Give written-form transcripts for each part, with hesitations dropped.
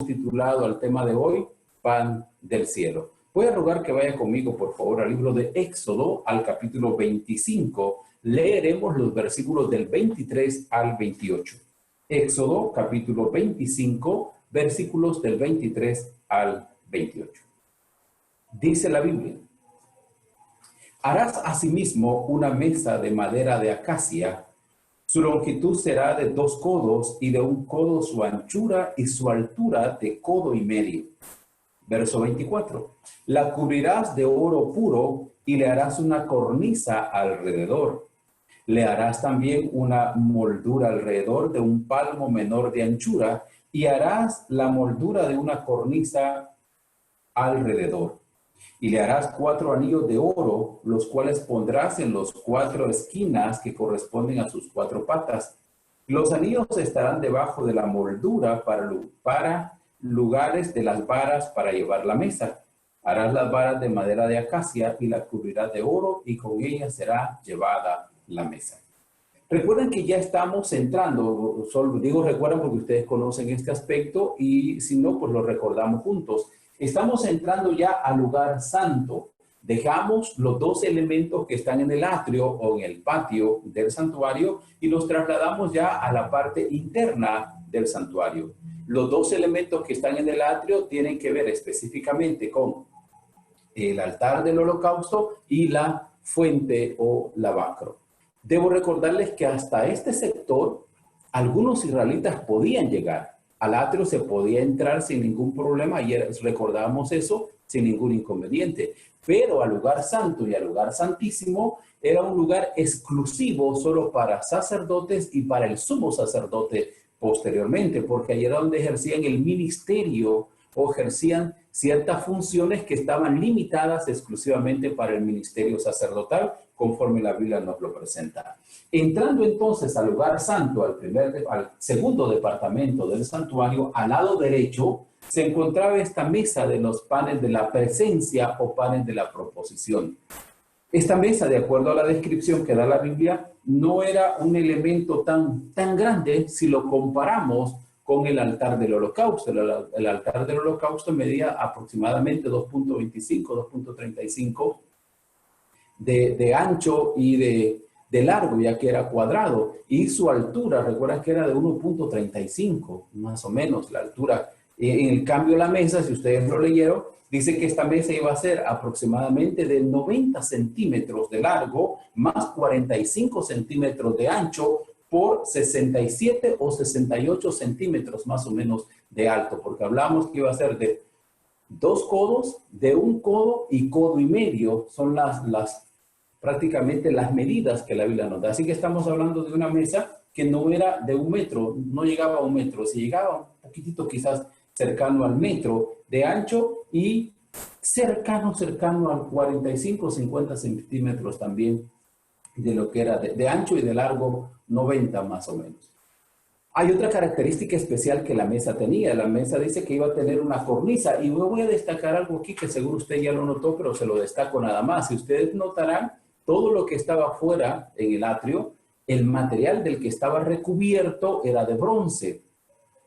titulado al tema de hoy, Pan del Cielo. Voy a rogar que vaya conmigo, por favor, al libro de Éxodo, al capítulo 25. Leeremos los versículos del 23 al 28. Éxodo, capítulo 25, versículos del 23 al 28. Dice la Biblia: harás asimismo una mesa de madera de acacia. Su longitud será de 2 codos y de 1 codo su anchura y su altura de codo y medio. Verso 24. La cubrirás de oro puro y le harás una cornisa alrededor. Le harás también una moldura alrededor de 1 palmo menor de anchura y harás la moldura de una cornisa alrededor. Y le harás 4 anillos de oro, los cuales pondrás en las 4 esquinas que corresponden a sus 4 patas. Los anillos estarán debajo de la moldura para lugares de las varas para llevar la mesa. Harás las varas de madera de acacia y la cubrirás de oro, y con ellas será llevada la mesa. Recuerden que ya estamos entrando, solo digo recuerden porque ustedes conocen este aspecto, y si no, pues lo recordamos juntos. Estamos entrando ya al lugar santo. Dejamos los 2 elementos que están en el atrio o en el patio del santuario y los trasladamos ya a la parte interna del santuario. Los 2 elementos que están en el atrio tienen que ver específicamente con el altar del holocausto y la fuente o lavacro. Debo recordarles que hasta este sector algunos israelitas podían llegar. Al atrio se podía entrar sin ningún problema, ayer recordábamos eso, sin ningún inconveniente. Pero al lugar santo y al lugar santísimo era un lugar exclusivo solo para sacerdotes y para el sumo sacerdote posteriormente, porque allí era donde ejercían el ministerio o ejercían ciertas funciones que estaban limitadas exclusivamente para el ministerio sacerdotal, conforme la Biblia nos lo presenta. Entrando entonces al lugar santo, al segundo departamento del santuario, al lado derecho, se encontraba esta mesa de los panes de la presencia o panes de la proposición. Esta mesa, de acuerdo a la descripción que da la Biblia, no era un elemento tan grande si lo comparamos con el altar del holocausto. El altar del holocausto medía aproximadamente 2.25, 2.35 de ancho y de largo, ya que era cuadrado. Y su altura, recuerda que era de 1.35, más o menos la altura. En el cambio, la mesa, si ustedes lo leyeron, dice que esta mesa iba a ser aproximadamente de 90 centímetros de largo, más 45 centímetros de ancho, por 67 o 68 centímetros más o menos de alto, porque hablamos que iba a ser de 2 codos, de 1 codo y codo y medio, son prácticamente las medidas que la Biblia nos da. Así que estamos hablando de una mesa que no era de 1 metro, no llegaba a 1 metro, si llegaba un poquitito quizás cercano al metro de ancho y cercano al 45, 50 centímetros también de lo que era de ancho y de largo 90 más o menos. Hay otra característica especial que la mesa tenía. La mesa dice que iba a tener una cornisa, y yo voy a destacar algo aquí que seguro usted ya lo notó, pero se lo destaco nada más. Si ustedes notarán, todo lo que estaba afuera en el atrio, el material del que estaba recubierto era de bronce.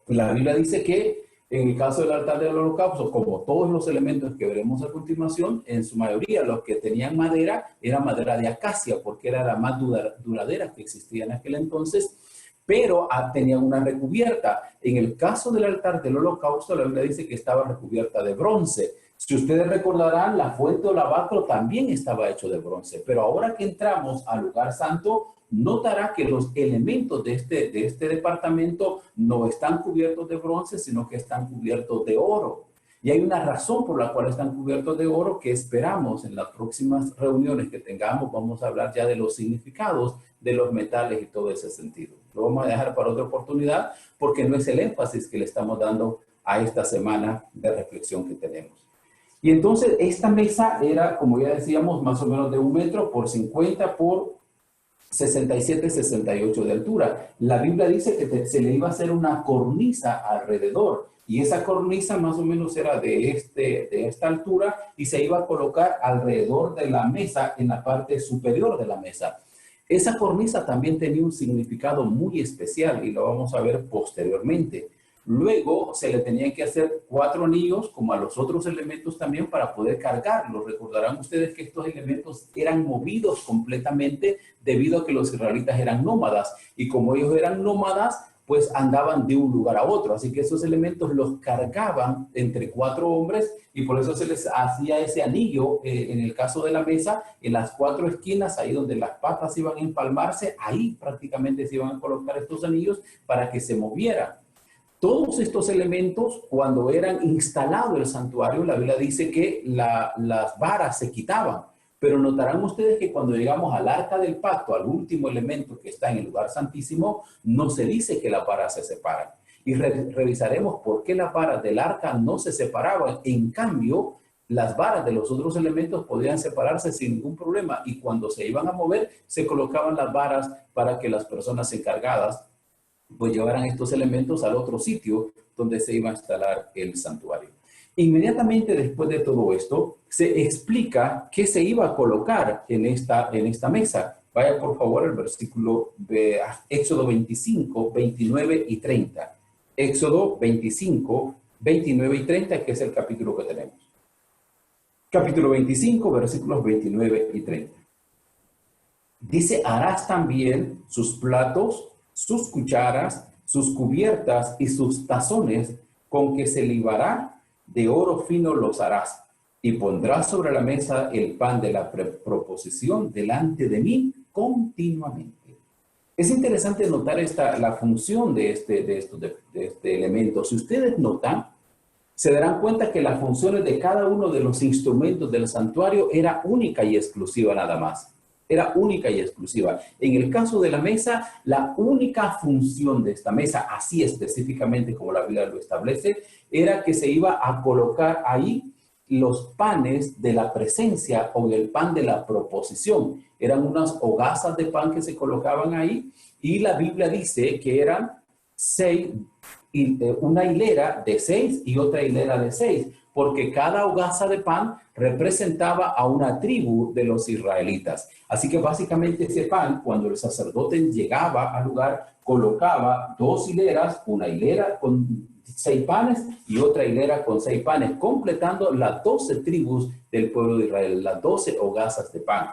La Biblia dice que en el caso del altar del holocausto, como todos los elementos que veremos a continuación, en su mayoría los que tenían madera era madera de acacia, porque era la más duradera que existía en aquel entonces, pero tenían una recubierta. En el caso del altar del holocausto, la Biblia dice que estaba recubierta de bronce. Si ustedes recordarán, la fuente o lavacro también estaba hecho de bronce, pero ahora que entramos al lugar santo, notará que los elementos de este departamento no están cubiertos de bronce, sino que están cubiertos de oro. Y hay una razón por la cual están cubiertos de oro que esperamos en las próximas reuniones que tengamos. Vamos a hablar ya de los significados de los metales y todo ese sentido. Lo vamos a dejar para otra oportunidad porque no es el énfasis que le estamos dando a esta semana de reflexión que tenemos. Y entonces esta mesa era, como ya decíamos, más o menos de 1 metro por 50 por 67, 68 de altura. La Biblia dice que se le iba a hacer una cornisa alrededor, y esa cornisa más o menos era de esta altura, y se iba a colocar alrededor de la mesa, en la parte superior de la mesa. Esa cornisa también tenía un significado muy especial, y lo vamos a ver posteriormente. Luego se le tenían que hacer 4 anillos, como a los otros elementos también, para poder cargarlos. Recordarán ustedes que estos elementos eran movidos completamente debido a que los israelitas eran nómadas. Y como ellos eran nómadas, pues andaban de un lugar a otro. Así que esos elementos los cargaban entre 4 hombres y por eso se les hacía ese anillo, en el caso de la mesa, en las 4 esquinas, ahí donde las patas iban a empalmarse, ahí prácticamente se iban a colocar estos anillos para que se movieran. Todos estos elementos, cuando eran instalado el santuario, la Biblia dice que las varas se quitaban. Pero notarán ustedes que cuando llegamos al arca del pacto, al último elemento que está en el lugar santísimo, no se dice que las varas se separan. Y revisaremos por qué las varas del arca no se separaban. En cambio, las varas de los otros elementos podían separarse sin ningún problema. Y cuando se iban a mover, se colocaban las varas para que las personas encargadas pues llevaran estos elementos al otro sitio donde se iba a instalar el santuario. Inmediatamente después de todo esto, se explica qué se iba a colocar en esta mesa. Vaya por favor al versículo de Éxodo 25, 29 y 30. Éxodo 25, 29 y 30, que es el capítulo que tenemos. Capítulo 25, versículos 29 y 30. Dice, harás también sus platos, sus cucharas, sus cubiertas y sus tazones, con que se libará de oro fino los harás, y pondrás sobre la mesa el pan de la proposición delante de mí continuamente. Es interesante notar la función de este elemento. Si ustedes notan, se darán cuenta que las funciones de cada uno de los instrumentos del santuario era única y exclusiva nada más. Era única y exclusiva. En el caso de la mesa, la única función de esta mesa, así específicamente como la Biblia lo establece, era que se iba a colocar ahí los panes de la presencia o el pan de la proposición. Eran unas hogazas de pan que se colocaban ahí y la Biblia dice que eran 6, una hilera de 6 y otra hilera de 6, porque cada hogaza de pan representaba a una tribu de los israelitas. Así que básicamente ese pan, cuando el sacerdote llegaba al lugar, colocaba 2 hileras, una hilera con 6 panes y otra hilera con 6 panes, completando las 12 tribus del pueblo de Israel, las 12 hogazas de pan.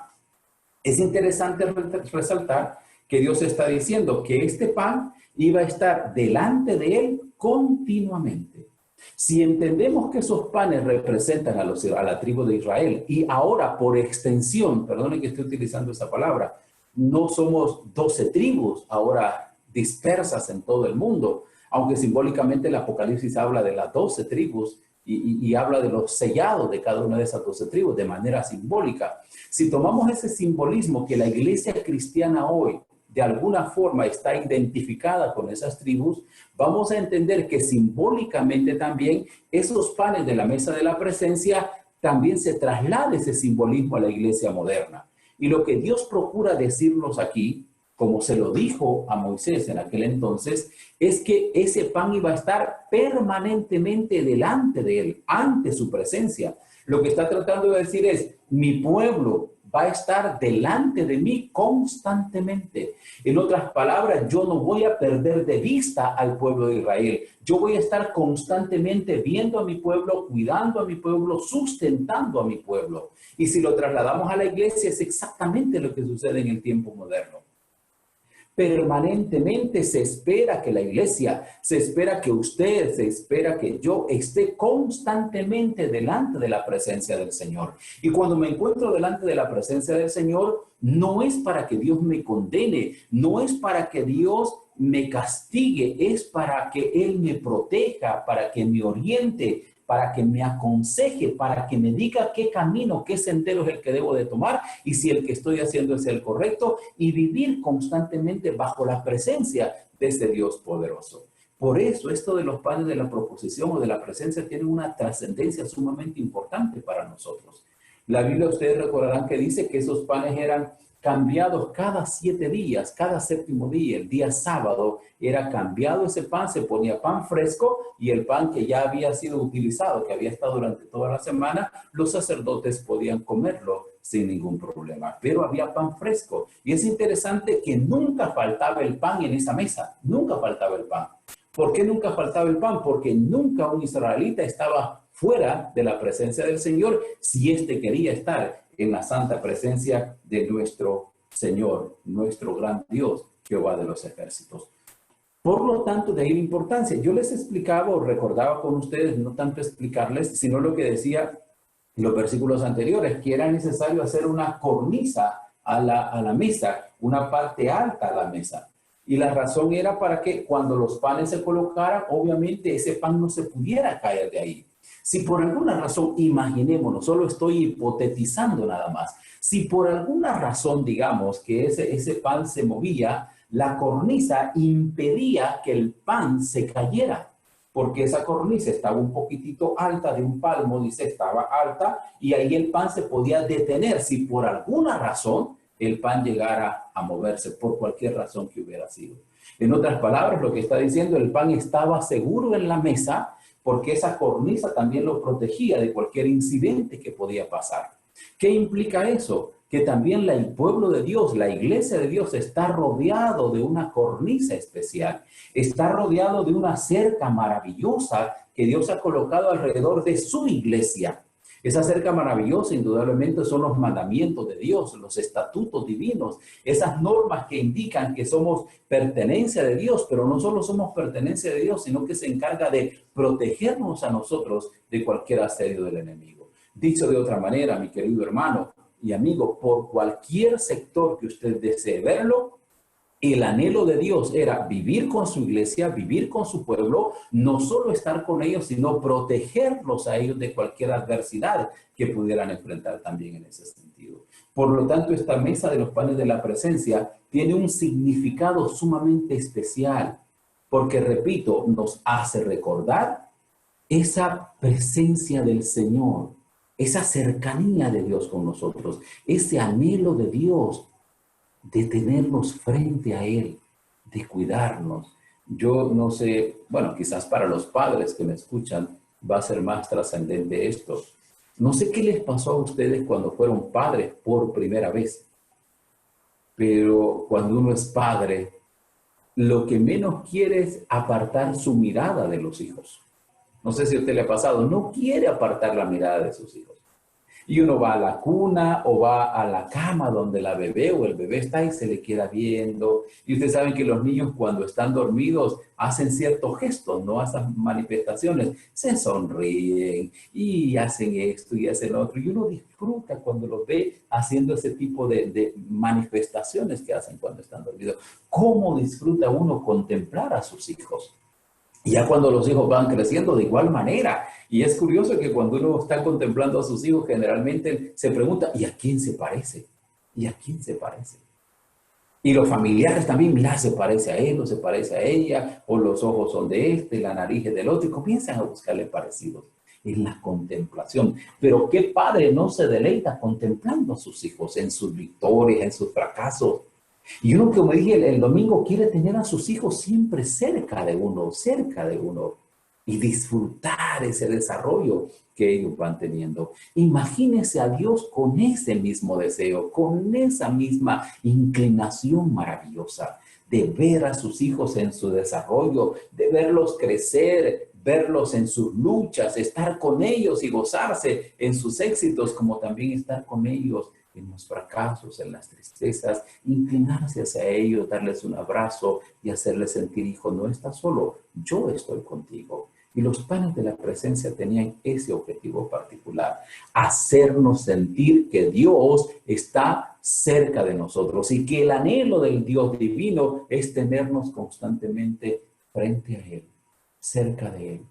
Es interesante resaltar que Dios está diciendo que este pan iba a estar delante de él continuamente. Si entendemos que esos panes representan a la tribu de Israel y ahora por extensión, perdonen que esté utilizando esa palabra, no somos 12 tribus ahora dispersas en todo el mundo, aunque simbólicamente el Apocalipsis habla de las 12 tribus y habla de los sellados de cada una de esas 12 tribus de manera simbólica. Si tomamos ese simbolismo que la iglesia cristiana hoy de alguna forma está identificada con esas tribus, vamos a entender que simbólicamente también esos panes de la mesa de la presencia también se traslada ese simbolismo a la iglesia moderna. Y lo que Dios procura decirnos aquí, como se lo dijo a Moisés en aquel entonces, es que ese pan iba a estar permanentemente delante de él, ante su presencia. Lo que está tratando de decir es, mi pueblo va a estar delante de mí constantemente. En otras palabras, yo no voy a perder de vista al pueblo de Israel. Yo voy a estar constantemente viendo a mi pueblo, cuidando a mi pueblo, sustentando a mi pueblo. Y si lo trasladamos a la iglesia, es exactamente lo que sucede en el tiempo moderno. Permanentemente se espera que la iglesia, se espera que usted, se espera que yo esté constantemente delante de la presencia del Señor. Y cuando me encuentro delante de la presencia del Señor, no es para que Dios me condene, no es para que Dios me castigue, es para que Él me proteja, para que me oriente, para que me aconseje, para que me diga qué camino, qué sendero es el que debo de tomar y si el que estoy haciendo es el correcto y vivir constantemente bajo la presencia de ese Dios poderoso. Por eso esto de los panes de la proposición o de la presencia tiene una trascendencia sumamente importante para nosotros. La Biblia, ustedes recordarán que dice que esos panes eran cambiados cada 7 días, cada 7º día. El día sábado era cambiado ese pan, se ponía pan fresco y el pan que ya había sido utilizado, que había estado durante toda la semana, los sacerdotes podían comerlo sin ningún problema. Pero había pan fresco y es interesante que nunca faltaba el pan en esa mesa, nunca faltaba el pan. ¿Por qué nunca faltaba el pan? Porque nunca un israelita estaba fuera de la presencia del Señor si éste quería estar en la santa presencia de nuestro Señor, nuestro gran Dios, Jehová de los ejércitos. Por lo tanto, de ahí la importancia. Yo les explicaba o recordaba con ustedes, no tanto explicarles, sino lo que decía en los versículos anteriores, que era necesario hacer una cornisa a la mesa, una parte alta a la mesa. Y la razón era para que cuando los panes se colocaran, obviamente ese pan no se pudiera caer de ahí. Si por alguna razón, imaginémonos, solo estoy hipotetizando nada más, si por alguna razón, digamos, que ese pan se movía, la cornisa impedía que el pan se cayera, porque esa cornisa estaba un poquitito alta, de un palmo, dice, estaba alta, y ahí el pan se podía detener si por alguna razón el pan llegara a moverse, por cualquier razón que hubiera sido. En otras palabras, lo que está diciendo, el pan estaba seguro en la mesa, porque esa cornisa también lo protegía de cualquier incidente que podía pasar. ¿Qué implica eso? Que también el pueblo de Dios, la iglesia de Dios, está rodeado de una cornisa especial, está rodeado de una cerca maravillosa que Dios ha colocado alrededor de su iglesia. Esa cerca maravillosa, indudablemente, son los mandamientos de Dios, los estatutos divinos, esas normas que indican que somos pertenencia de Dios, pero no solo somos pertenencia de Dios, sino que se encarga de protegernos a nosotros de cualquier asedio del enemigo. Dicho de otra manera, mi querido hermano y amigo, por cualquier sector que usted desee verlo, el anhelo de Dios era vivir con su iglesia, vivir con su pueblo, no solo estar con ellos, sino protegerlos a ellos de cualquier adversidad que pudieran enfrentar también en ese sentido. Por lo tanto, esta mesa de los panes de la presencia tiene un significado sumamente especial, porque, repito, nos hace recordar esa presencia del Señor, esa cercanía de Dios con nosotros, ese anhelo de Dios de tenernos frente a Él, de cuidarnos. Yo no sé, bueno, quizás para los padres que me escuchan va a ser más trascendente esto. No sé qué les pasó a ustedes cuando fueron padres por primera vez, pero cuando uno es padre, lo que menos quiere es apartar su mirada de los hijos. No sé si a usted le ha pasado, no quiere apartar la mirada de sus hijos. Y uno va a la cuna o va a la cama donde la bebé o el bebé está y se le queda viendo. Y ustedes saben que los niños cuando están dormidos hacen ciertos gestos, no hacen manifestaciones. Se sonríen y hacen esto y hacen lo otro. Y uno disfruta cuando los ve haciendo ese tipo de manifestaciones que hacen cuando están dormidos. ¿Cómo disfruta uno contemplar a sus hijos? Y ya cuando los hijos van creciendo de igual manera. Y es curioso que cuando uno está contemplando a sus hijos, generalmente se pregunta, ¿y a quién se parece? ¿Y a quién se parece? Y los familiares también, mira, se parece a él o se parece a ella, o los ojos son de este, la nariz es del otro, y comienzan a buscarle parecidos en la contemplación. Pero ¿qué padre no se deleita contemplando a sus hijos en sus victorias, en sus fracasos? Y uno, como dije el domingo, quiere tener a sus hijos siempre cerca de uno, y disfrutar ese desarrollo que ellos van teniendo. Imagínese a Dios con ese mismo deseo, con esa misma inclinación maravillosa de ver a sus hijos en su desarrollo, de verlos crecer, verlos en sus luchas, estar con ellos y gozarse en sus éxitos, como también estar con ellos en los fracasos, en las tristezas, inclinarse hacia ellos, darles un abrazo y hacerles sentir, hijo, no estás solo, yo estoy contigo. Y los panes de la presencia tenían ese objetivo particular, hacernos sentir que Dios está cerca de nosotros y que el anhelo del Dios divino es tenernos constantemente frente a Él, cerca de Él,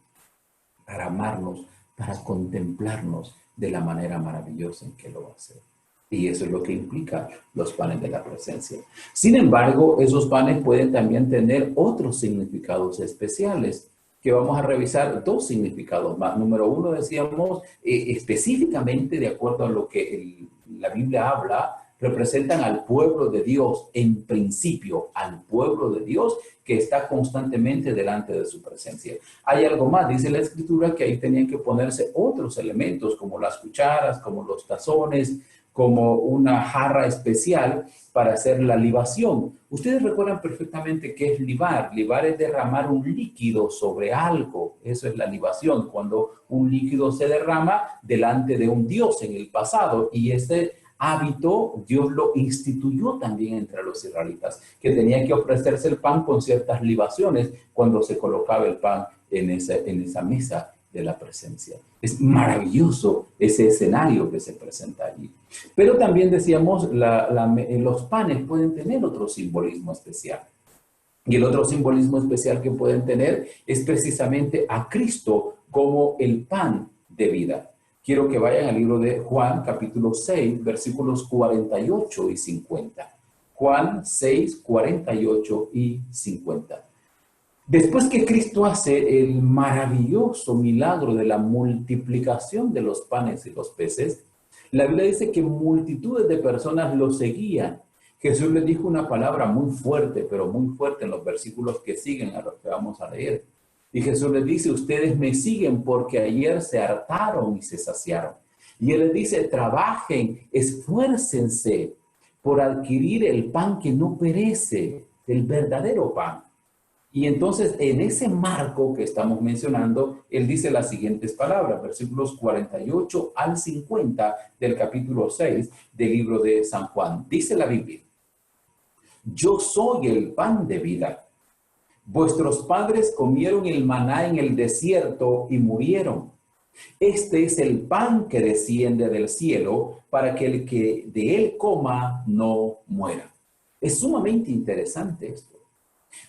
para amarnos, para contemplarnos de la manera maravillosa en que lo va a hacer. Y eso es lo que implica los panes de la presencia. Sin embargo, esos panes pueden también tener otros significados especiales, que vamos a revisar dos significados más. Número uno, decíamos, específicamente, de acuerdo a lo que la Biblia habla, representan al pueblo de Dios, en principio, al pueblo de Dios que está constantemente delante de su presencia. Hay algo más, dice la Escritura, que ahí tenían que ponerse otros elementos, como las cucharas, como los tazones, como una jarra especial para hacer la libación. Ustedes recuerdan perfectamente qué es libar. Libar es derramar un líquido sobre algo. Eso es la libación, cuando un líquido se derrama delante de un dios en el pasado. Y ese hábito Dios lo instituyó también entre los israelitas, que tenía que ofrecerse el pan con ciertas libaciones cuando se colocaba el pan en esa mesa de la presencia. Es maravilloso ese escenario que se presenta allí. Pero también decíamos, los panes pueden tener otro simbolismo especial. Y el otro simbolismo especial que pueden tener es precisamente a Cristo como el pan de vida. Quiero que vayan al libro de Juan, capítulo 6, versículos 48 y 50. Juan 6, 48 y 50. Después que Cristo hace el maravilloso milagro de la multiplicación de los panes y los peces, la Biblia dice que multitudes de personas lo seguían. Jesús les dijo una palabra muy fuerte, pero muy fuerte en los versículos que siguen a los que vamos a leer. Y Jesús les dice, ustedes me siguen porque ayer se hartaron y se saciaron. Y Él les dice, trabajen, esfuércense por adquirir el pan que no perece, el verdadero pan. Y entonces, en ese marco que estamos mencionando, Él dice las siguientes palabras, versículos 48 al 50 del capítulo 6 del libro de San Juan. Dice la Biblia, yo soy el pan de vida. Vuestros padres comieron el maná en el desierto y murieron. Este es el pan que desciende del cielo para que el que de él coma no muera. Es sumamente interesante esto.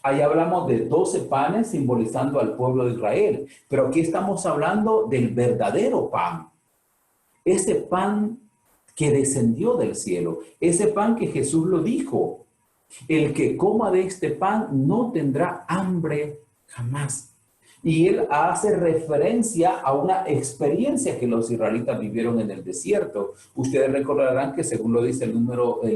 Ahí hablamos de 12 panes simbolizando al pueblo de Israel, pero aquí estamos hablando del verdadero pan. Ese pan que descendió del cielo, ese pan que Jesús lo dijo. El que coma de este pan no tendrá hambre jamás. Y él hace referencia a una experiencia que los israelitas vivieron en el desierto. Ustedes recordarán que según lo dice el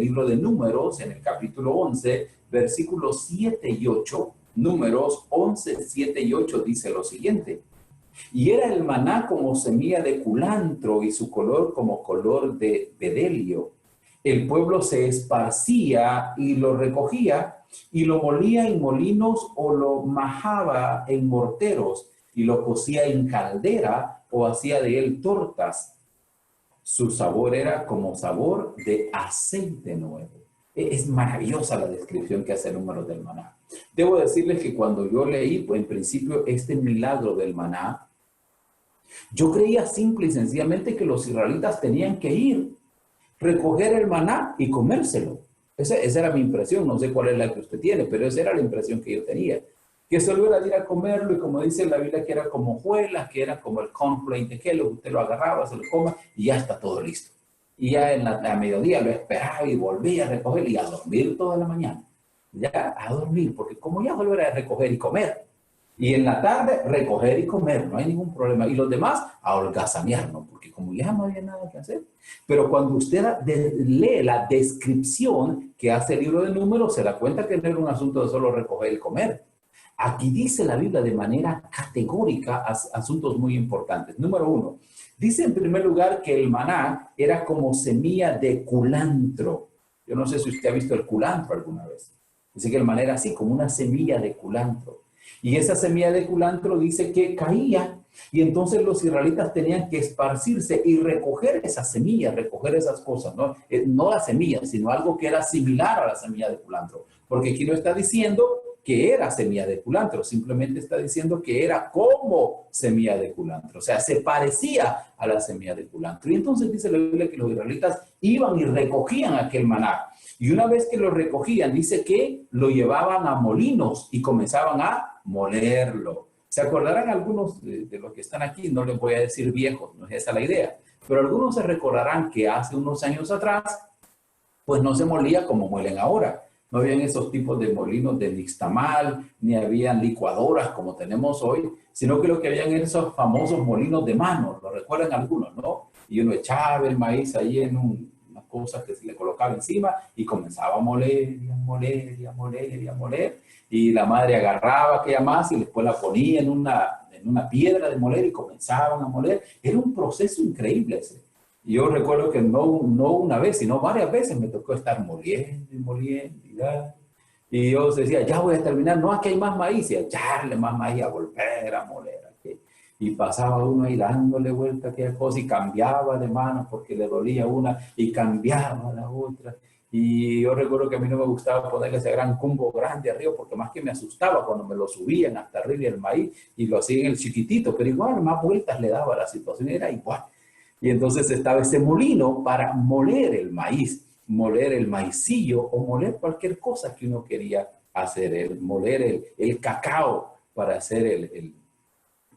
libro de Números, en el capítulo 11, versículos 7 y 8, Números 11, 7 y 8 dice lo siguiente. Y era el maná como semilla de culantro y su color como color de bedelio. El pueblo se esparcía y lo recogía y lo molía en molinos o lo majaba en morteros y lo cocía en caldera o hacía de él tortas. Su sabor era como sabor de aceite nuevo. Es maravillosa la descripción que hace Números del maná. Debo decirles que cuando yo leí, pues en principio, este milagro del maná, yo creía simple y sencillamente que los israelitas tenían que ir, recoger el maná y comérselo. Esa era mi impresión, no sé cuál es la que usted tiene, pero esa era la impresión que yo tenía. Que solo era ir a comerlo y como dice la Biblia que era como hojuelas, que era como el cornflake de Kellogg, usted lo agarraba, se lo coma y ya está todo listo. Y ya a mediodía lo esperaba y volvía a recoger y a dormir toda la mañana. Ya a dormir, porque como ya volver a recoger y comer. Y en la tarde recoger y comer, no hay ningún problema. Y los demás a holgazanearnos, porque como ya no había nada que hacer. Pero cuando usted lee la descripción que hace el libro de Números, se da cuenta que no era un asunto de solo recoger y comer. Aquí dice la Biblia de manera categórica asuntos muy importantes. Número 1, dice en primer lugar que el maná era como semilla de culantro. Yo no sé si usted ha visto el culantro alguna vez. Dice que el maná era así, como una semilla de culantro. Y esa semilla de culantro dice que caía y entonces los israelitas tenían que esparcirse y recoger esas semillas, recoger esas cosas, ¿no? No las semillas, sino algo que era similar a la semilla de culantro. Porque aquí no está diciendo que era semilla de culantro, simplemente está diciendo que era como semilla de culantro, o sea, se parecía a la semilla de culantro. Y entonces dice la Biblia que los israelitas iban y recogían aquel maná. Y una vez que lo recogían, dice que lo llevaban a molinos y comenzaban a molerlo. Se acordarán algunos de los que están aquí, no les voy a decir viejos, no es esa la idea, pero algunos se recordarán que hace unos años atrás, pues no se molía como muelen ahora. No habían esos tipos de molinos de nixtamal, ni habían licuadoras como tenemos hoy, sino que lo que habían eran esos famosos molinos de mano, lo recuerdan algunos, ¿no? Y uno echaba el maíz ahí en unas cosas que se le colocaba encima y comenzaba a moler, y a moler, y a moler, y a moler. Y la madre agarraba aquella masa y después la ponía en una piedra de moler y comenzaban a moler. Era un proceso increíble ese. Yo recuerdo que no una vez, sino varias veces me tocó estar moliendo y moliendo y dale. Y yo decía, ya voy a terminar, no, aquí hay más maíz, y a echarle más maíz, a volver a moler. Aquí. Y pasaba uno ahí dándole vuelta a aquella cosa y cambiaba de mano porque le dolía una y cambiaba la otra. Y yo recuerdo que a mí no me gustaba ponerle ese gran cumbo grande arriba porque más que me asustaba cuando me lo subían hasta arriba el maíz y lo hacían el chiquitito, pero igual más vueltas le daba la situación, era igual. Y entonces estaba ese molino para moler el maíz, moler el maicillo o moler cualquier cosa que uno quería hacer, moler el cacao para hacer el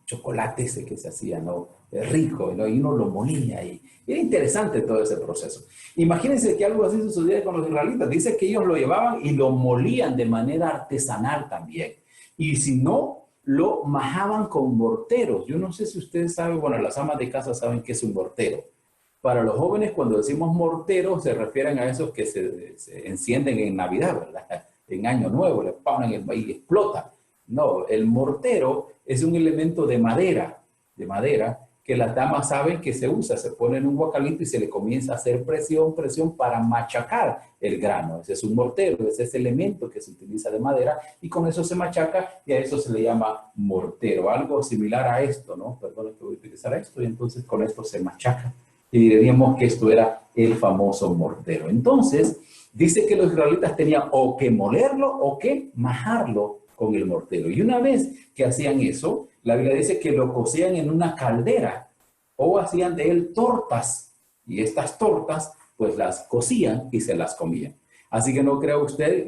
chocolate ese que se hacía, ¿no? Es rico, ¿no? Y uno lo molía y era interesante todo ese proceso. Imagínense que algo así sucedía con los israelitas. Dice que ellos lo llevaban y lo molían de manera artesanal también. Y si no, lo majaban con morteros. Yo no sé si ustedes saben, bueno, las amas de casa saben qué es un mortero. Para los jóvenes, cuando decimos mortero, se refieren a esos que se encienden en Navidad, ¿verdad? En Año Nuevo, le ponen el maíz y explota. No, el mortero es un elemento de madera que las damas saben que se usa. Se pone en un guacalito y se le comienza a hacer presión para machacar el grano. Ese es un mortero, ese es ese elemento que se utiliza de madera y con eso se machaca y a eso se le llama mortero. Algo similar a esto, ¿no? Perdón que voy a utilizar esto y entonces con esto se machaca. Y diríamos que esto era el famoso mortero. Entonces, dice que los israelitas tenían o que molerlo o que majarlo con el mortero. Y una vez que hacían eso, la Biblia dice que lo cocían en una caldera o hacían de él tortas. Y estas tortas, pues las cocían y se las comían. Así que no crea usted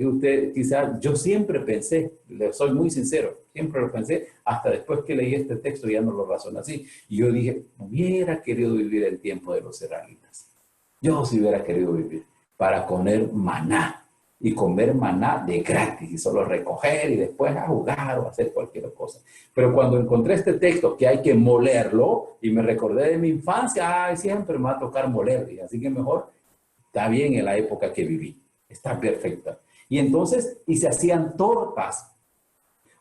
quizás, yo siempre pensé, le soy muy sincero, siempre lo pensé, hasta después que leí este texto ya no lo razoné así. Y yo dije, no hubiera querido vivir el tiempo de los israelitas. Yo sí hubiera querido vivir para comer maná y comer maná de gratis y solo recoger y después a jugar o hacer cualquier cosa. Pero cuando encontré este texto que hay que molerlo y me recordé de mi infancia, ay, siempre me va a tocar moler. Y así que mejor está bien en la época que viví. Está perfecta. Y entonces, y se hacían tortas.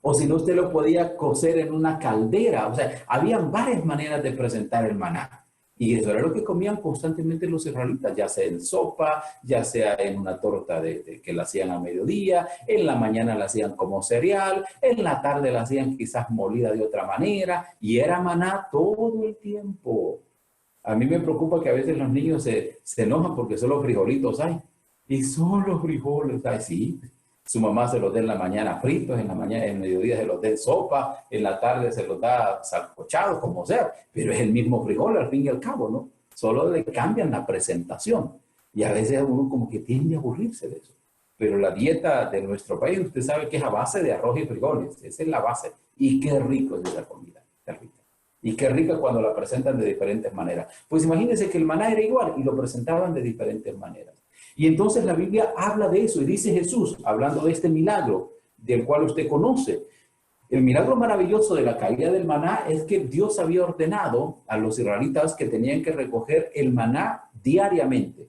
O si no, usted lo podía cocer en una caldera. O sea, habían varias maneras de presentar el maná. Y eso era lo que comían constantemente los israelitas, ya sea en sopa, ya sea en una torta que la hacían a mediodía, en la mañana la hacían como cereal, en la tarde la hacían quizás molida de otra manera, y era maná todo el tiempo. A mí me preocupa que a veces los niños se enojan porque solo frijolitos hay. Y solo frijoles hay, sí. Su mamá se los da en la mañana fritos, en la mañana, en mediodía se los da en sopa, en la tarde se los da sancochados, como sea, pero es el mismo frijol al fin y al cabo, ¿no? Solo le cambian la presentación y a veces uno como que tiende a aburrirse de eso. Pero la dieta de nuestro país, usted sabe que es a base de arroz y frijoles, esa es la base. Y qué rico es esa comida, qué rica. Y qué rica cuando la presentan de diferentes maneras. Pues imagínense que el maná era igual y lo presentaban de diferentes maneras. Y entonces la Biblia habla de eso y dice Jesús, hablando de este milagro del cual usted conoce. El milagro maravilloso de la caída del maná es que Dios había ordenado a los israelitas que tenían que recoger el maná diariamente.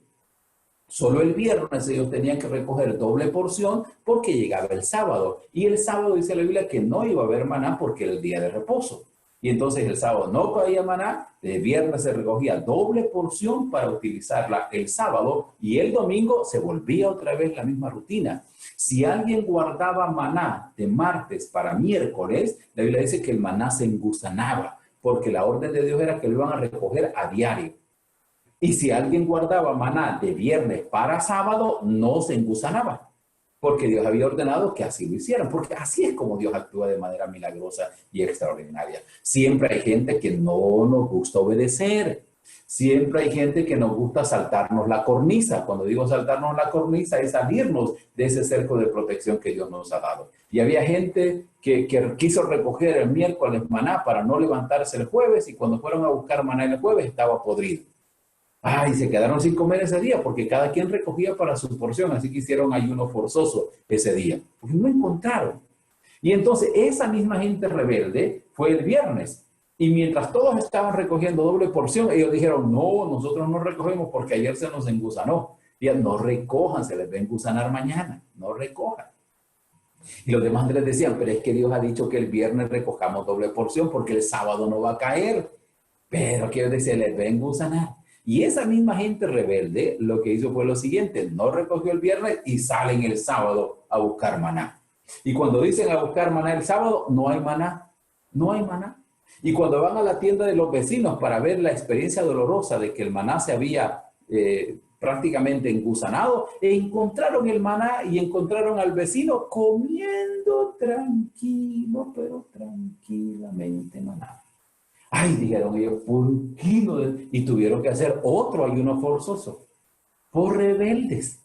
Solo el viernes ellos tenían que recoger doble porción porque llegaba el sábado. Y el sábado dice la Biblia que no iba a haber maná porque era el día de reposo. Y entonces el sábado no caía maná, el viernes se recogía doble porción para utilizarla el sábado y el domingo se volvía otra vez la misma rutina. Si alguien guardaba maná de martes para miércoles, la Biblia dice que el maná se engusanaba porque la orden de Dios era que lo iban a recoger a diario. Y si alguien guardaba maná de viernes para sábado, no se engusanaba. Porque Dios había ordenado que así lo hicieran, porque así es como Dios actúa de manera milagrosa y extraordinaria. Siempre hay gente que no nos gusta obedecer, siempre hay gente que nos gusta saltarnos la cornisa. Cuando digo saltarnos la cornisa es salirnos de ese cerco de protección que Dios nos ha dado. Y había gente que quiso recoger el miércoles maná para no levantarse el jueves y cuando fueron a buscar maná el jueves estaba podrido. Ay, se quedaron sin comer ese día porque cada quien recogía para su porción, así que hicieron ayuno forzoso ese día, porque no encontraron. Y entonces esa misma gente rebelde fue el viernes. Y mientras todos estaban recogiendo doble porción, ellos dijeron, no, nosotros no recogemos porque ayer se nos engusanó. Y no recojan, se les va a engusanar mañana, no recojan. Y los demás les decían, pero es que Dios ha dicho que el viernes recojamos doble porción porque el sábado no va a caer. Pero que ellos decían, les va a engusanar. Y esa misma gente rebelde lo que hizo fue lo siguiente, no recogió el viernes y salen el sábado a buscar maná. Y cuando dicen a buscar maná el sábado, no hay maná, no hay maná. Y cuando van a la tienda de los vecinos para ver la experiencia dolorosa de que el maná se había prácticamente engusanado, encontraron el maná y encontraron al vecino comiendo tranquilo, pero tranquilamente maná. Ay, dijeron ellos, ¿por qué no? Y tuvieron que hacer otro ayuno forzoso por rebeldes.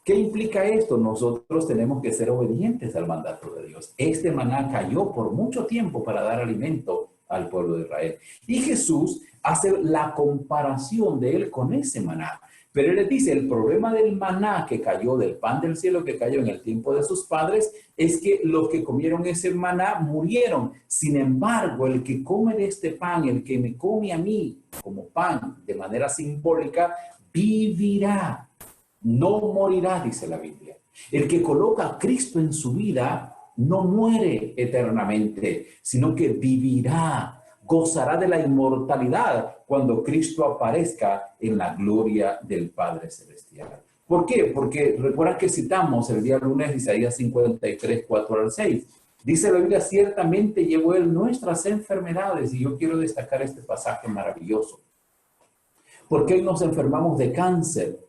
¿Qué implica esto? Nosotros tenemos que ser obedientes al mandato de Dios. Este maná cayó por mucho tiempo para dar alimento al pueblo de Israel. Y Jesús hace la comparación de él con ese maná. Pero él les dice, el problema del maná que cayó, del pan del cielo que cayó en el tiempo de sus padres, es que los que comieron ese maná murieron. Sin embargo, el que come de este pan, el que me come a mí como pan de manera simbólica, vivirá. No morirá, dice la Biblia. El que coloca a Cristo en su vida no muere eternamente, sino que vivirá, gozará de la inmortalidad cuando Cristo aparezca en la gloria del Padre Celestial. ¿Por qué? Porque recuerda que citamos el día lunes Isaías 53, 4 al 6. Dice la Biblia, ciertamente llevó él nuestras enfermedades, y yo quiero destacar este pasaje maravilloso. Porque hoy nos enfermamos de cáncer,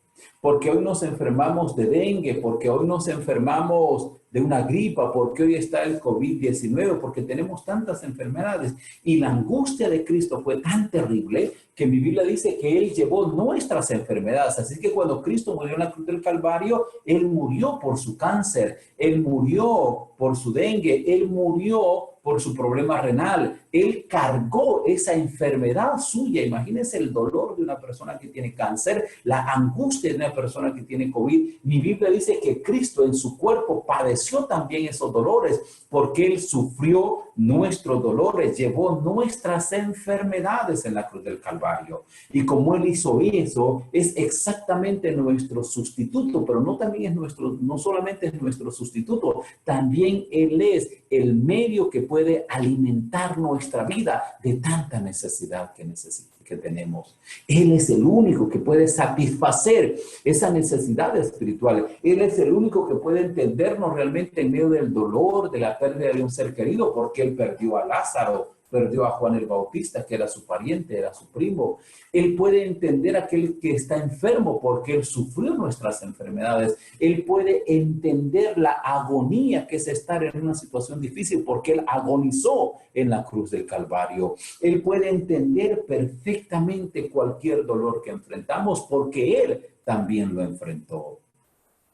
porque hoy nos enfermamos de dengue, porque hoy nos enfermamos de una gripa, porque hoy está el COVID-19, porque tenemos tantas enfermedades. Y la angustia de Cristo fue tan terrible que mi Biblia dice que Él llevó nuestras enfermedades. Así que cuando Cristo murió en la cruz del Calvario, Él murió por su cáncer, Él murió por su dengue, Él murió por su problema renal. Él cargó esa enfermedad suya. Imagínense el dolor de una persona que tiene cáncer, la angustia de una persona que tiene COVID. Mi Biblia dice que Cristo en su cuerpo padeció también esos dolores, porque Él sufrió nuestros dolores, llevó nuestras enfermedades en la cruz del Calvario. Y como Él hizo eso, es exactamente nuestro sustituto, pero no solamente es nuestro sustituto, también Él es el medio que puede alimentar nuestra vida de tanta necesidad que tenemos. Él es el único que puede satisfacer esa necesidad espiritual. Él es el único que puede entendernos realmente en medio del dolor, de la pérdida de un ser querido, porque Él perdió a Lázaro, perdió a Juan el Bautista, que era su pariente, era su primo. Él puede entender a aquel que está enfermo porque Él sufrió nuestras enfermedades. Él puede entender la agonía que es estar en una situación difícil porque Él agonizó en la cruz del Calvario. Él puede entender perfectamente cualquier dolor que enfrentamos porque Él también lo enfrentó.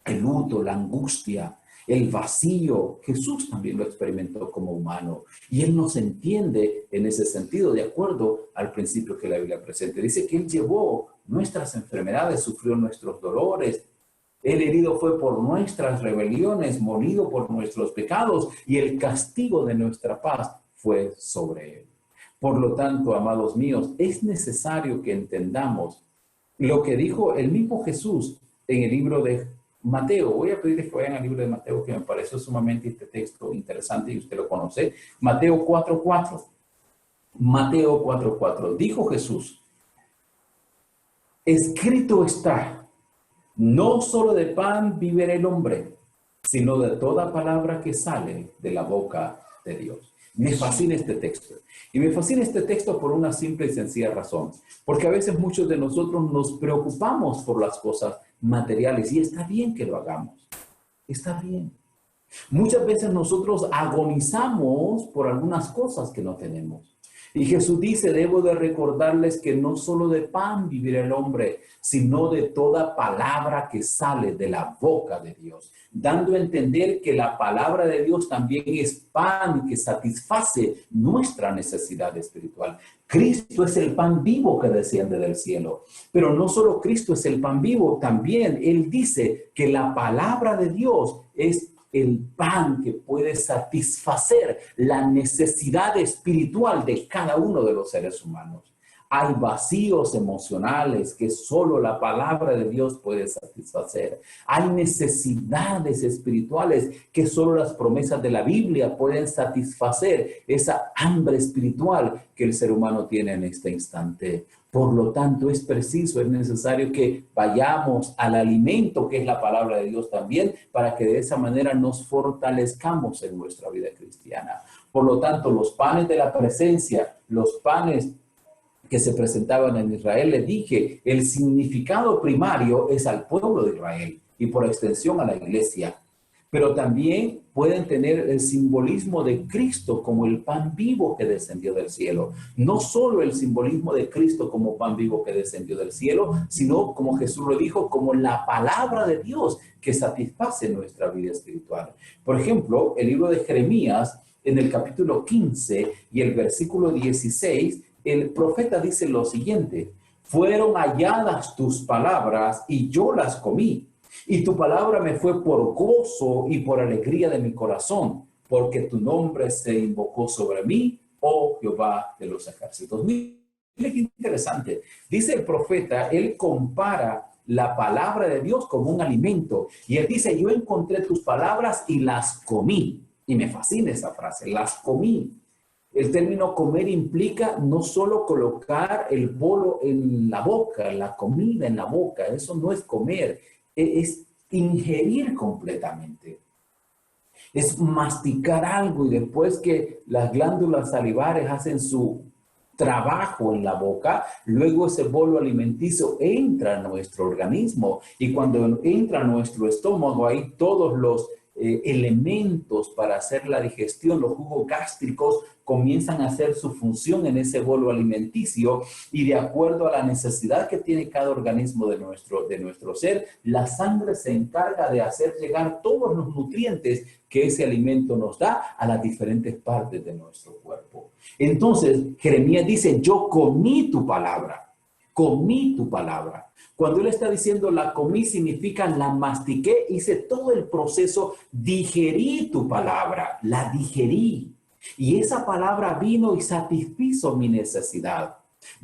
El luto, la angustia, el vacío, Jesús también lo experimentó como humano. Y Él nos entiende en ese sentido, de acuerdo al principio que la Biblia presenta. Dice que Él llevó nuestras enfermedades, sufrió nuestros dolores. El herido fue por nuestras rebeliones, molido por nuestros pecados, y el castigo de nuestra paz fue sobre Él. Por lo tanto, amados míos, es necesario que entendamos lo que dijo el mismo Jesús en el libro de Mateo. Voy a pedirles que vayan al libro de Mateo, que me pareció sumamente este texto interesante y usted lo conoce. Mateo 4:4. Mateo 4:4. Dijo Jesús, escrito está, no solo de pan vivirá el hombre, sino de toda palabra que sale de la boca de Dios. Me fascina este texto. Y me fascina este texto por una simple y sencilla razón. Porque a veces muchos de nosotros nos preocupamos por las cosas materiales y está bien que lo hagamos. Está bien. Muchas veces nosotros agonizamos por algunas cosas que no tenemos. Y Jesús dice, debo de recordarles que no solo de pan vivirá el hombre, sino de toda palabra que sale de la boca de Dios. Dando a entender que la palabra de Dios también es pan que satisface nuestra necesidad espiritual. Cristo es el pan vivo que desciende del cielo. Pero no solo Cristo es el pan vivo, también Él dice que la palabra de Dios es el pan que puede satisfacer la necesidad espiritual de cada uno de los seres humanos. Hay vacíos emocionales que solo la palabra de Dios puede satisfacer. Hay necesidades espirituales que solo las promesas de la Biblia pueden satisfacer esa hambre espiritual que el ser humano tiene en este instante. Por lo tanto, es preciso, es necesario que vayamos al alimento que es la palabra de Dios también, para que de esa manera nos fortalezcamos en nuestra vida cristiana. Por lo tanto, los panes de la presencia, los panes que se presentaban en Israel, les dije, el significado primario es al pueblo de Israel y por extensión a la iglesia. Pero también pueden tener el simbolismo de Cristo como el pan vivo que descendió del cielo. No solo el simbolismo de Cristo como pan vivo que descendió del cielo, sino, como Jesús lo dijo, como la palabra de Dios que satisface nuestra vida espiritual. Por ejemplo, el libro de Jeremías, en el capítulo 15 y el versículo 16, el profeta dice lo siguiente: fueron halladas tus palabras y yo las comí. Y tu palabra me fue por gozo y por alegría de mi corazón, porque tu nombre se invocó sobre mí, oh Jehová de los ejércitos. Mire qué interesante. Dice el profeta, él compara la palabra de Dios como un alimento. Y él dice, yo encontré tus palabras y las comí. Y me fascina esa frase, las comí. El término comer implica no solo colocar el bolo en la boca, la comida en la boca. Eso no es comer, es ingerir completamente. Es masticar algo y después que las glándulas salivares hacen su trabajo en la boca, luego ese bolo alimenticio entra a nuestro organismo y cuando entra a nuestro estómago, ahí todos los elementos para hacer la digestión, los jugos gástricos comienzan a hacer su función en ese bolo alimenticio y de acuerdo a la necesidad que tiene cada organismo de nuestro ser, la sangre se encarga de hacer llegar todos los nutrientes que ese alimento nos da a las diferentes partes de nuestro cuerpo. Entonces, Jeremías dice, yo comí tu palabra, comí tu palabra. Cuando él está diciendo la comí, significa la mastiqué, hice todo el proceso, digerí tu palabra, la digerí. Y esa palabra vino y satisfizo mi necesidad.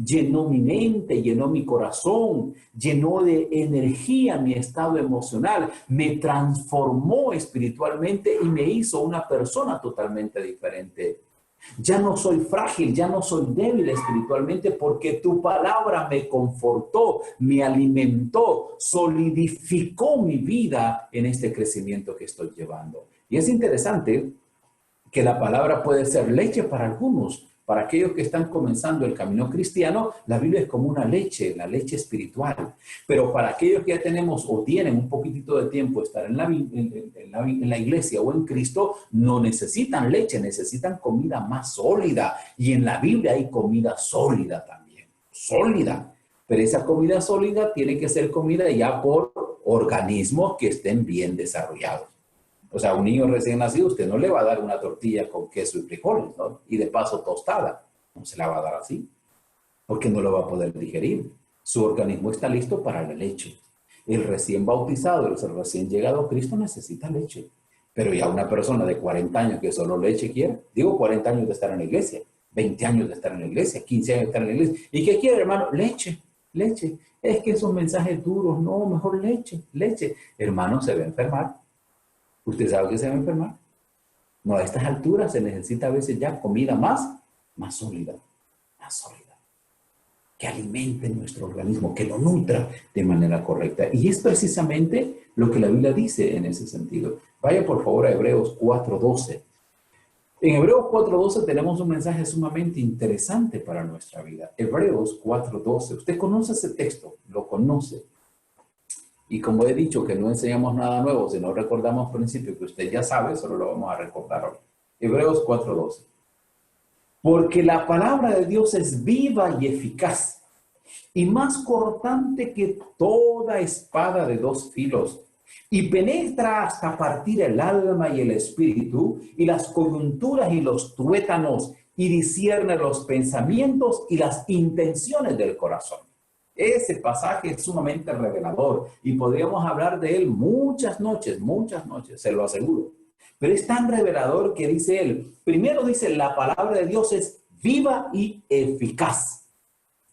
Llenó mi mente, llenó mi corazón, llenó de energía mi estado emocional, me transformó espiritualmente y me hizo una persona totalmente diferente. Ya no soy frágil, ya no soy débil espiritualmente porque tu palabra me confortó, me alimentó, solidificó mi vida en este crecimiento que estoy llevando. Y es interesante que la palabra puede ser leche para algunos. Para aquellos que están comenzando el camino cristiano, la Biblia es como una leche, la leche espiritual. Pero para aquellos que ya tenemos o tienen un poquitito de tiempo de estar en la iglesia o en Cristo, no necesitan leche, necesitan comida más sólida. Y en la Biblia hay comida sólida también, sólida. Pero esa comida sólida tiene que ser comida ya por organismos que estén bien desarrollados. O sea, a un niño recién nacido, usted no le va a dar una tortilla con queso y frijoles, ¿no? Y de paso tostada. No se la va a dar así, porque no lo va a poder digerir. Su organismo está listo para la leche. El recién bautizado, el recién llegado a Cristo necesita leche. Pero ya una persona de 40 años que solo leche quiere, digo 40 años de estar en la iglesia, 20 años de estar en la iglesia, 15 años de estar en la iglesia. ¿Y qué quiere, hermano? Leche, leche. Es que esos mensajes duros, no, mejor leche, leche. Hermano, se va a enfermar. ¿Usted sabe que se va a enfermar? No, a estas alturas se necesita a veces ya comida más sólida, que alimente nuestro organismo, que lo nutra de manera correcta. Y es precisamente lo que la Biblia dice en ese sentido. Vaya por favor a Hebreos 4:12. En Hebreos 4:12 tenemos un mensaje sumamente interesante para nuestra vida. Hebreos 4:12. Usted conoce ese texto, lo conoce. Y como he dicho que no enseñamos nada nuevo, si no recordamos principios que usted ya sabe, solo lo vamos a recordar hoy. Hebreos 4:12. Porque la palabra de Dios es viva y eficaz, y más cortante que toda espada de dos filos, y penetra hasta partir el alma y el espíritu, y las coyunturas y los tuétanos, y discierne los pensamientos y las intenciones del corazón. Ese pasaje es sumamente revelador y podríamos hablar de él muchas noches, se lo aseguro. Pero es tan revelador que dice él, primero dice, la palabra de Dios es viva y eficaz.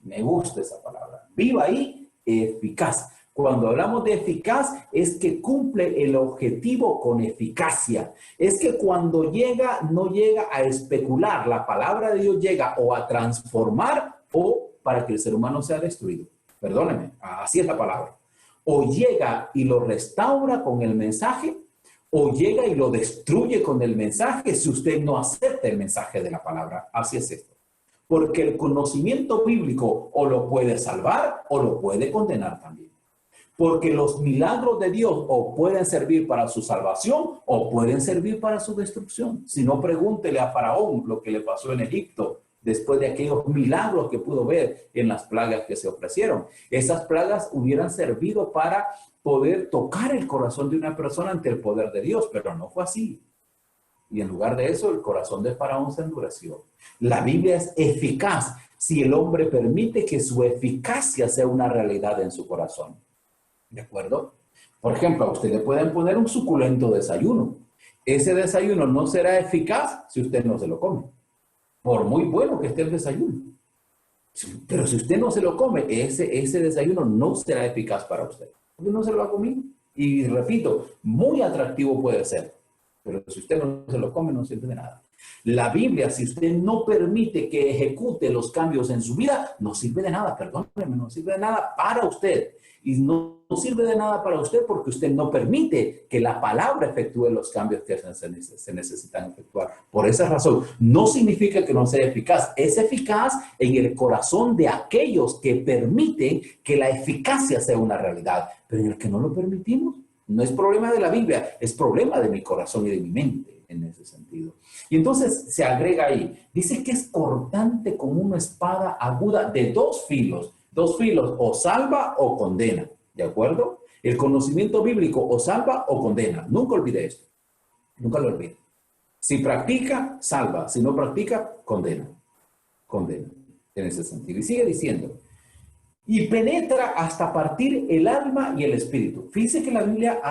Me gusta esa palabra. Viva y eficaz. Cuando hablamos de eficaz, es que cumple el objetivo con eficacia. Es que cuando llega, no llega a especular. La palabra de Dios llega o a transformar o para que el ser humano sea destruido. Perdóneme, así es la palabra. O llega y lo restaura con el mensaje, o llega y lo destruye con el mensaje si usted no acepta el mensaje de la palabra. Así es esto. Porque el conocimiento bíblico o lo puede salvar o lo puede condenar también. Porque los milagros de Dios o pueden servir para su salvación o pueden servir para su destrucción. Si no, pregúntele a Faraón lo que le pasó en Egipto después de aquellos milagros que pudo ver en las plagas que se ofrecieron. Esas plagas hubieran servido para poder tocar el corazón de una persona ante el poder de Dios, pero no fue así. Y en lugar de eso, el corazón de Faraón se endureció. La Biblia es eficaz si el hombre permite que su eficacia sea una realidad en su corazón. ¿De acuerdo? Por ejemplo, a usted le pueden poner un suculento desayuno. Ese desayuno no será eficaz si usted no se lo come. Por muy bueno que esté el desayuno. Pero si usted no se lo come, ese desayuno no será eficaz para usted. Porque no se lo ha comido. Y repito, muy atractivo puede ser. Pero si usted no se lo come, no sirve de nada. La Biblia, si usted no permite que ejecute los cambios en su vida, no sirve de nada, perdóneme, no sirve de nada para usted. Y no sirve de nada para usted porque usted no permite que la palabra efectúe los cambios que se necesitan efectuar. Por esa razón, no significa que no sea eficaz. Es eficaz en el corazón de aquellos que permiten que la eficacia sea una realidad. Pero en el que no lo permitimos, no es problema de la Biblia, es problema de mi corazón y de mi mente en ese sentido. Y entonces se agrega ahí, dice que es cortante como una espada aguda de dos filos, o salva o condena, ¿de acuerdo? El conocimiento bíblico o salva o condena, nunca olvide esto, nunca lo olvide. Si practica, salva, si no practica, condena, en ese sentido. Y sigue diciendo, y penetra hasta partir el alma y el espíritu. Fíjese que la Biblia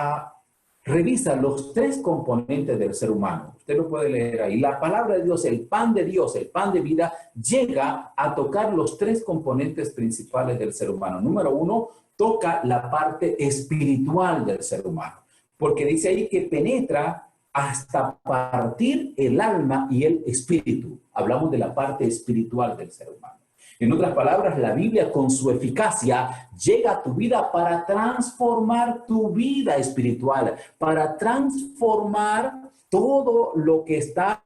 revisa los tres componentes del ser humano. Usted lo puede leer ahí. La palabra de Dios, el pan de Dios, el pan de vida, llega a tocar los tres componentes principales del ser humano. Número uno, toca la parte espiritual del ser humano. Porque dice ahí que penetra hasta partir el alma y el espíritu. Hablamos de la parte espiritual del ser humano. En otras palabras, la Biblia con su eficacia llega a tu vida para transformar tu vida espiritual, para transformar todo lo que está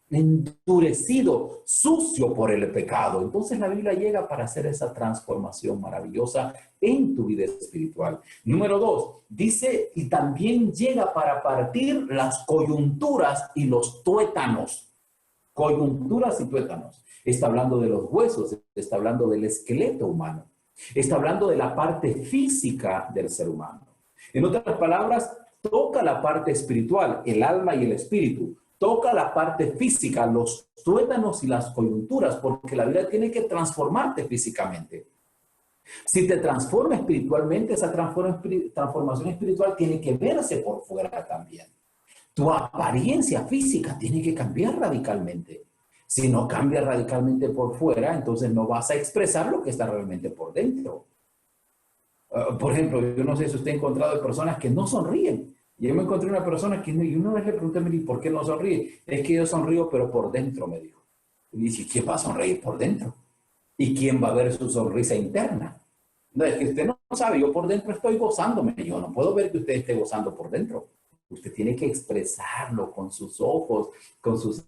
endurecido, sucio por el pecado. Entonces la Biblia llega para hacer esa transformación maravillosa en tu vida espiritual. Número dos, dice, y también llega para partir las coyunturas y los tuétanos. Coyunturas y tuétanos. Está hablando de los huesos, está hablando del esqueleto humano, está hablando de la parte física del ser humano. En otras palabras, toca la parte espiritual, el alma y el espíritu, toca la parte física, los tuétanos y las coyunturas, porque la vida tiene que transformarte físicamente. Si te transforma espiritualmente, esa transformación espiritual tiene que verse por fuera también. Tu apariencia física tiene que cambiar radicalmente. Si no cambia radicalmente por fuera, entonces no vas a expresar lo que está realmente por dentro. Por ejemplo, yo no sé si usted ha encontrado personas que no sonríen. Yo me encontré una persona que y una vez le pregunté, ¿por qué no sonríe? Es que yo sonrío, pero por dentro, me dijo. Y dije, ¿quién va a sonreír por dentro? ¿Y quién va a ver su sonrisa interna? No, es que usted no sabe, yo por dentro estoy gozándome. Yo no puedo ver que usted esté gozando por dentro. Usted tiene que expresarlo con sus ojos, con sus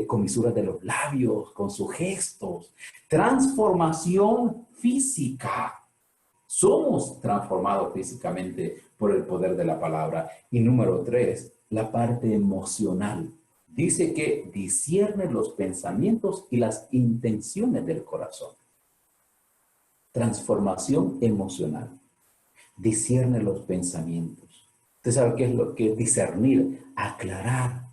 comisuras de los labios, con sus gestos. Transformación física. Somos transformados físicamente por el poder de la palabra. Y número tres, la parte emocional. Dice que discierne los pensamientos y las intenciones del corazón. Transformación emocional. Discierne los pensamientos. Usted sabe qué es lo que es discernir, aclarar.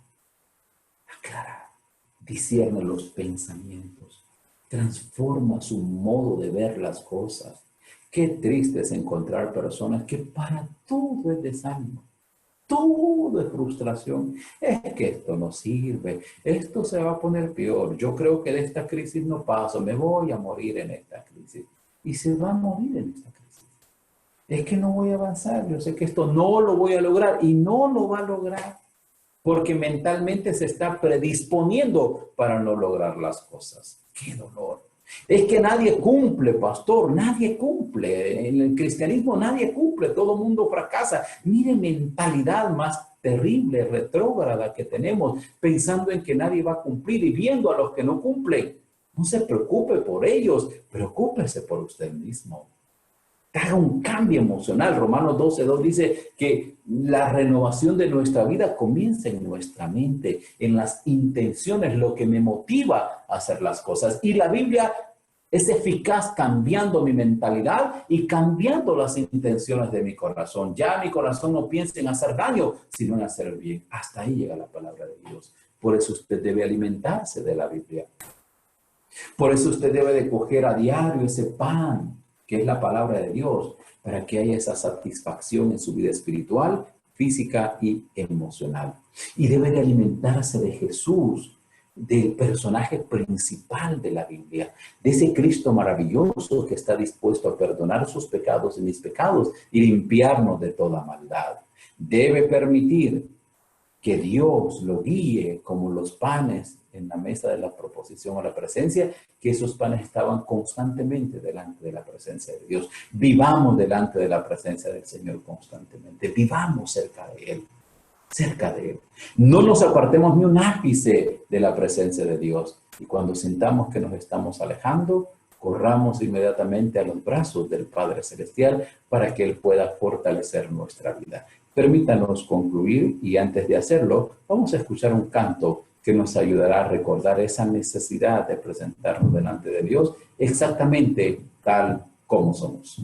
Discierne los pensamientos, transforma su modo de ver las cosas. Qué triste es encontrar personas que para todo es desánimo. Todo es frustración. Es que esto no sirve. Esto se va a poner peor. Yo creo que de esta crisis no paso. Me voy a morir en esta crisis. Y se va a morir en esta crisis. Es que no voy a avanzar. Yo sé que esto no lo voy a lograr. Y no lo va a lograr. Porque mentalmente se está predisponiendo para no lograr las cosas. ¡Qué dolor! Es que nadie cumple, pastor, nadie cumple. En el cristianismo nadie cumple, todo el mundo fracasa. Mire, mentalidad más terrible, retrógrada que tenemos, pensando en que nadie va a cumplir y viendo a los que no cumplen. No se preocupe por ellos, preocúpese por usted mismo. Haga un cambio emocional. Romanos 12:2 dice que la renovación de nuestra vida comienza en nuestra mente, en las intenciones, lo que me motiva a hacer las cosas. Y la Biblia es eficaz cambiando mi mentalidad y cambiando las intenciones de mi corazón. Ya mi corazón no piensa en hacer daño, sino en hacer bien. Hasta ahí llega la palabra de Dios. Por eso usted debe alimentarse de la Biblia. Por eso usted debe de coger a diario ese pan, que es la palabra de Dios, para que haya esa satisfacción en su vida espiritual, física y emocional. Y debe de alimentarse de Jesús, del personaje principal de la Biblia, de ese Cristo maravilloso que está dispuesto a perdonar sus pecados y mis pecados y limpiarnos de toda maldad. Debe permitir que Dios lo guíe como los panes en la mesa de la proposición a la presencia, que esos panes estaban constantemente delante de la presencia de Dios. Vivamos delante de la presencia del Señor constantemente. Vivamos cerca de Él. Cerca de Él. No nos apartemos ni un ápice de la presencia de Dios. Y cuando sintamos que nos estamos alejando, corramos inmediatamente a los brazos del Padre Celestial para que Él pueda fortalecer nuestra vida. Permítanos concluir y antes de hacerlo, vamos a escuchar un canto que nos ayudará a recordar esa necesidad de presentarnos delante de Dios exactamente tal como somos.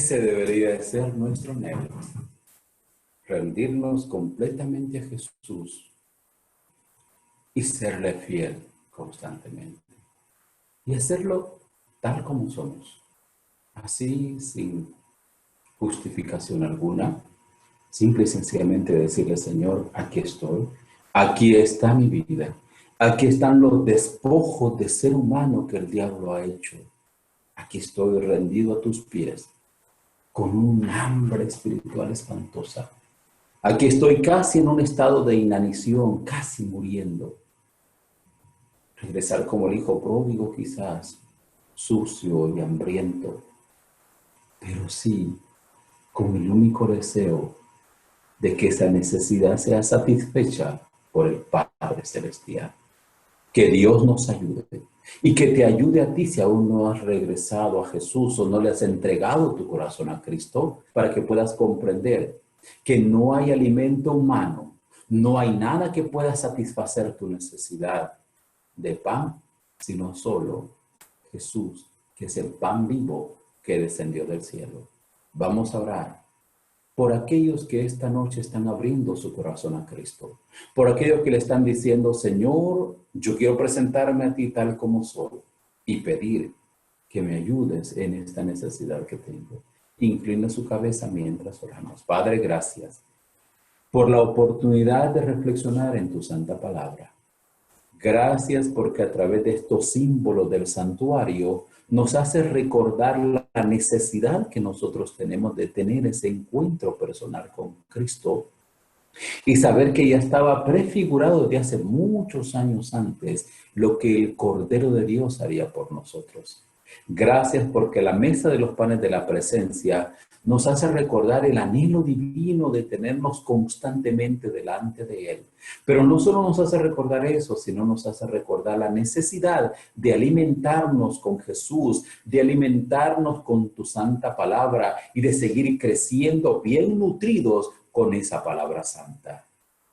Ese debería de ser nuestro anhelo. Rendirnos completamente a Jesús y serle fiel constantemente. Y hacerlo tal como somos. Así, sin justificación alguna. Simple y sencillamente decirle, Señor, aquí estoy. Aquí está mi vida. Aquí están los despojos de ser humano que el diablo ha hecho. Aquí estoy rendido a tus pies, con un hambre espiritual espantosa. Aquí estoy casi en un estado de inanición, casi muriendo. Regresar como el hijo pródigo quizás, sucio y hambriento, pero sí con el único deseo de que esa necesidad sea satisfecha por el Padre Celestial. Que Dios nos ayude y que te ayude a ti si aún no has regresado a Jesús o no le has entregado tu corazón a Cristo, para que puedas comprender que no hay alimento humano, no hay nada que pueda satisfacer tu necesidad de pan, sino solo Jesús, que es el pan vivo que descendió del cielo. Vamos a orar por aquellos que esta noche están abriendo su corazón a Cristo, por aquellos que le están diciendo, Señor, yo quiero presentarme a ti tal como soy y pedir que me ayudes en esta necesidad que tengo. Inclina su cabeza mientras oramos. Padre, gracias por la oportunidad de reflexionar en tu santa palabra. Gracias porque a través de estos símbolos del santuario nos hace recordar la necesidad que nosotros tenemos de tener ese encuentro personal con Cristo y saber que ya estaba prefigurado desde hace muchos años antes lo que el Cordero de Dios haría por nosotros. Gracias porque la mesa de los panes de la presencia nos hace recordar el anhelo divino de tenernos constantemente delante de Él. Pero no solo nos hace recordar eso, sino nos hace recordar la necesidad de alimentarnos con Jesús, de alimentarnos con tu santa palabra y de seguir creciendo bien nutridos con esa palabra santa.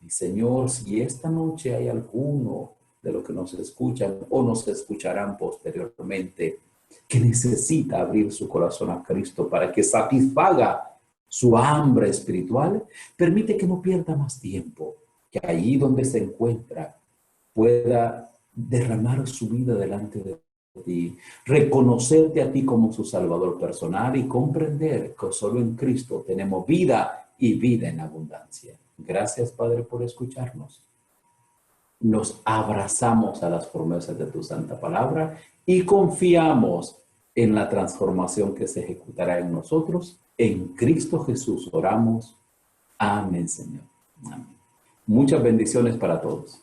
Y Señor, si esta noche hay alguno de los que nos escuchan o nos escucharán posteriormente, que necesita abrir su corazón a Cristo para que satisfaga su hambre espiritual, permite que no pierda más tiempo, que allí donde se encuentra pueda derramar su vida delante de ti, reconocerte a ti como su Salvador personal y comprender que solo en Cristo tenemos vida y vida en abundancia. Gracias, Padre, por escucharnos. Nos abrazamos a las promesas de tu santa palabra y confiamos en la transformación que se ejecutará en nosotros. En Cristo Jesús oramos. Amén, Señor. Amén. Muchas bendiciones para todos.